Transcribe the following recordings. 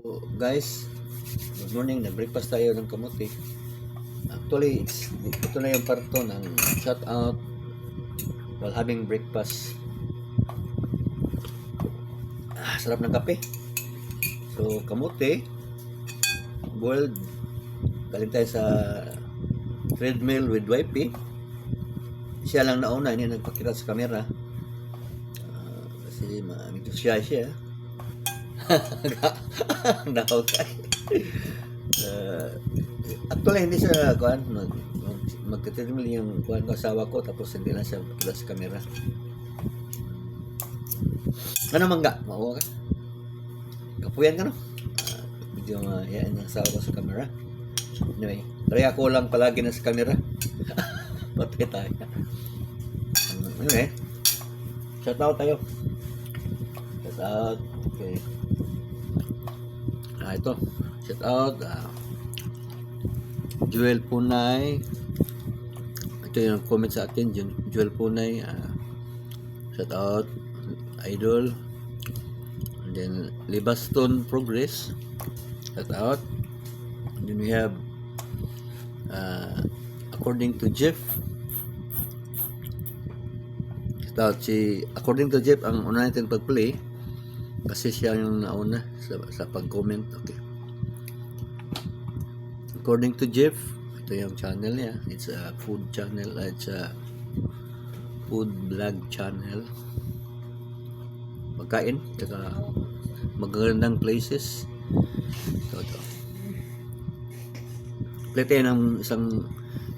So, guys, good morning. Nag-breakfast tayo ng kamote. Actually, ito na yung parto ng shout out while having breakfast. Sarap ng kape. So, kamote, boiled. Galing tayo sa treadmill with wifey. Siya lang nauna, hindi nagpakita sa camera. Kasi medyo siya. Nakakay. Actually, hindi siya magka-treadmill yung kuhan ko asawa ko, tapos hindi lang siya makita sa camera. Ano mangga? Mauwa ka? Kapuyan ka no? Medyo yan yung asawa ko sa camera. Anyway, try ako lang palagi na sa camera. Patay tayo. Anyway, shout out tayo. Shout out. Okay. Ito. Shout out. Joel Punay. Ito yung comment sa akin. Joel Punay. Shout out. Idol. And then Libaston Progress. Shout out. And then we have according to Jeff. Shout out according to Jeff, ang una natin pag-play kasi siya yung nauna sa pag-comment. Okay. According to Jeff, ito yung channel niya. It's a food channel. It's a food vlog channel. Pagkain, tsaka magagandang places. Ito. Play tayo ng isang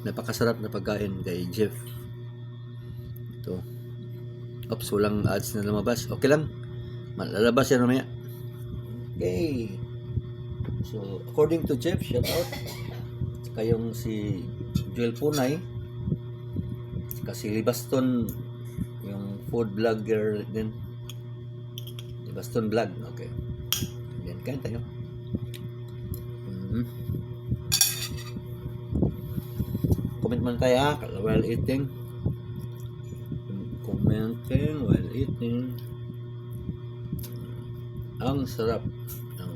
napakasarap na pagkain kay Jeff. Ito. Oops, walang ads na lumabas. Okay lang. Malalabas yan mamaya. Okay. So, according to Jeff, shout out. Saka yung si Joel Punay. Saka si Libaston, yung food vlogger din. Libaston vlog. Okay. Yan, kain tayo. Comment man tayo ha, while eating. Commenting while eating. Ang sarap ng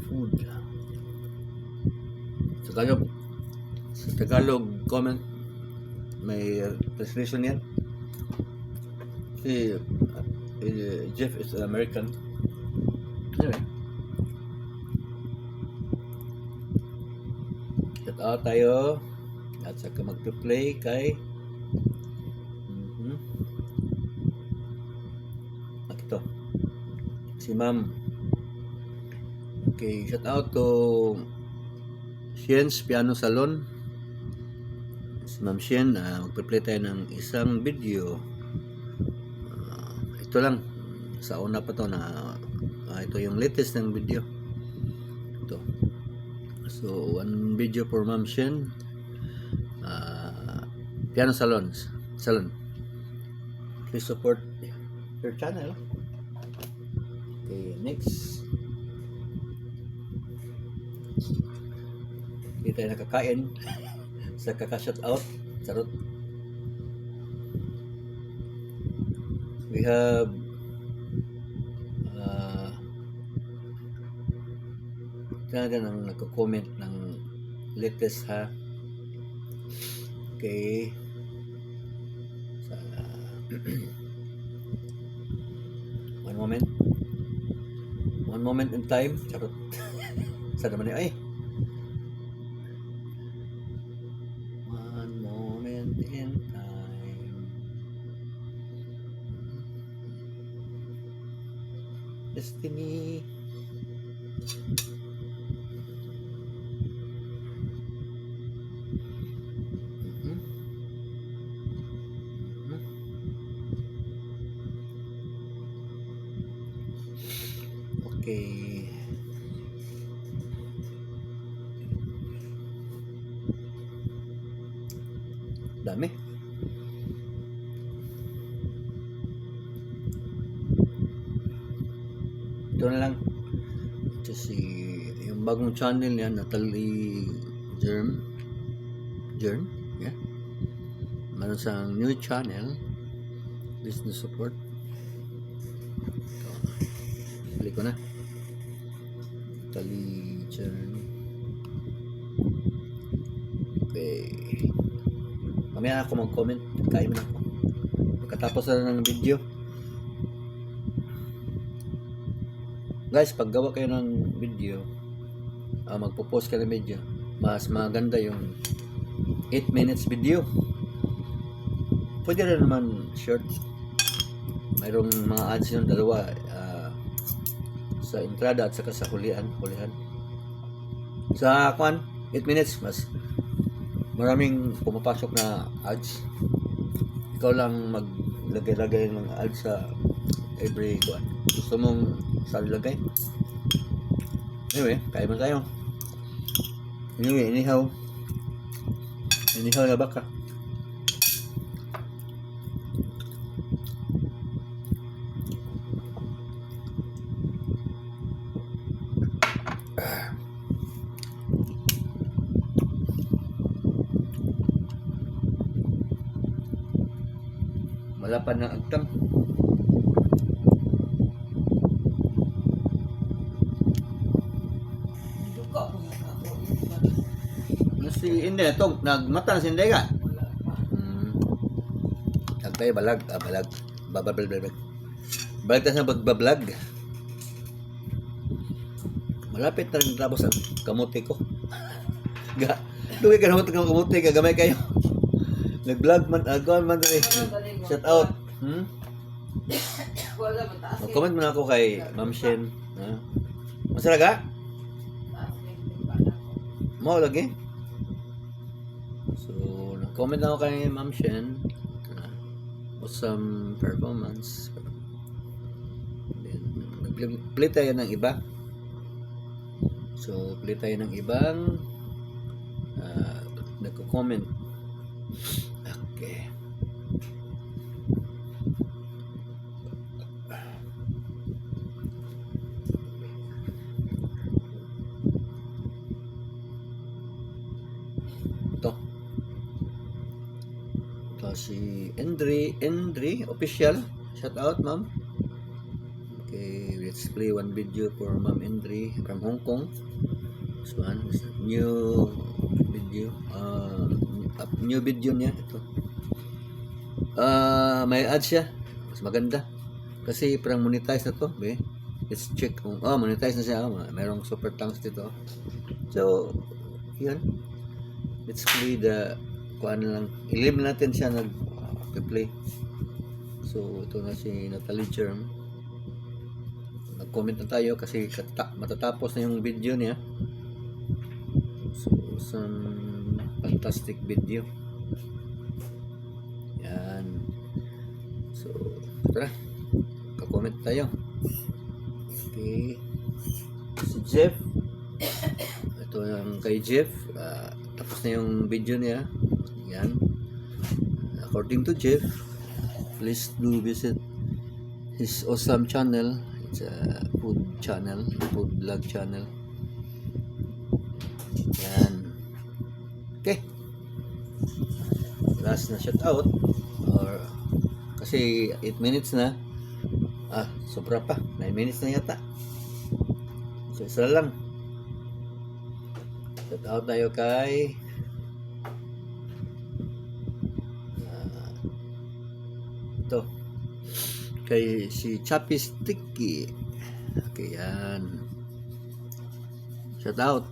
food. Sa Tagalog comment, may translation yan. Si Jeff is an American. Anyway, shout out tayo at saka mag-play kay ito si Ma'am. Okay, shout out to Shien's Piano Salon. Si Ma'am Shien, magpe-play tayo ng isang video. Ito lang sa una pa to na ito yung latest ng video. Ito. So, one video for Ma'am Shien. Piano Salon. Please support your channel. Okay, next. Hindi tayo nakakain sa kaka-shout out. Sarot. We have talaga nang nagko-comment ng latest ha. Okay. One moment in time. Charot. Saan naman yun? Ay! One moment in time. Destiny. Okay. Dami. Ito na lang. Ito yung bagong channel niya, Natalie Germ. Yeah. Meron siyang new channel. Business support. Ito. ko na. Talijan. Okay. Mamaya ako mag-comment. Kain mo na ako. Pagkatapos na ng video. Guys, pag gawa kayo ng video, magpo-post kayo ng video, mas maganda yung 8 minutes video. Pwede rin naman short. Mayroong mga ads yung dalawa, sa entrada at saka sa hulihan. Sa 8 minutes, mas maraming pumapasok na ads. Ikaw lang maglagay-lagay ng ads sa every kuan. Gusto mong saan lagay? Anyway, kain mo tayo. Anyway, inihaw na baka. Malapan ng agtam. Si Inday itong nagmata na si Inday ka? Nagtayo balag. Balag tayo sa pagbablog. Malapit na rin tapos ang kamuti ko. Duwi ka na ng kamuti ka, gamay kayo. Nag-vlog man, agawan man rin. Shout out. Mag-comment mo na ako kay Ma'am Shen. Masalaga? Mo lagi? So, nag-comment ako kay Ma'am Shen. Awesome performance. Play tayo ng iba. So, play tayo ng ibang nagko-comment. Okay. Ito si Endri official. Shout out, ma'am. Okay, let's play one video for Ma'am Endri from Hong Kong. This one is a new video. New video niya ito. May ads siya. Mas maganda. Kasi parang monetize na to, be. Let's check kung monetize na siya. Mayroong super thanks dito. So, yan. Let's play the kuan lang. Ilim natin siya nag-play. So, ito na si Natalie Germ. Nag-comment na tayo kasi matatapos na yung video niya. So, some fantastic video. Yan. So, tara. Ka-comment tayo. Okay. Si Jeff. Ito yung kay Jeff. Tapos na yung video niya. Yan. According to Jeff, please do visit his awesome channel. It's a food channel, food vlog channel. Yan. Okay. Last na shout out. Or kasi 8 minutes na. Sobra pa. 9 minutes na yata. So, isa lang. Shout out tayo kay ito kay si Chappy Sticky. Okay, yan. Shout out.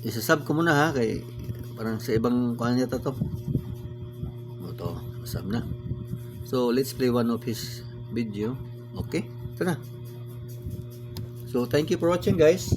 Isasub ko muna ha kay parang sa ibang kuhan yata to. Ito, sub na. So, let's play one of his video. Okay? Ito na. So, thank you for watching, guys.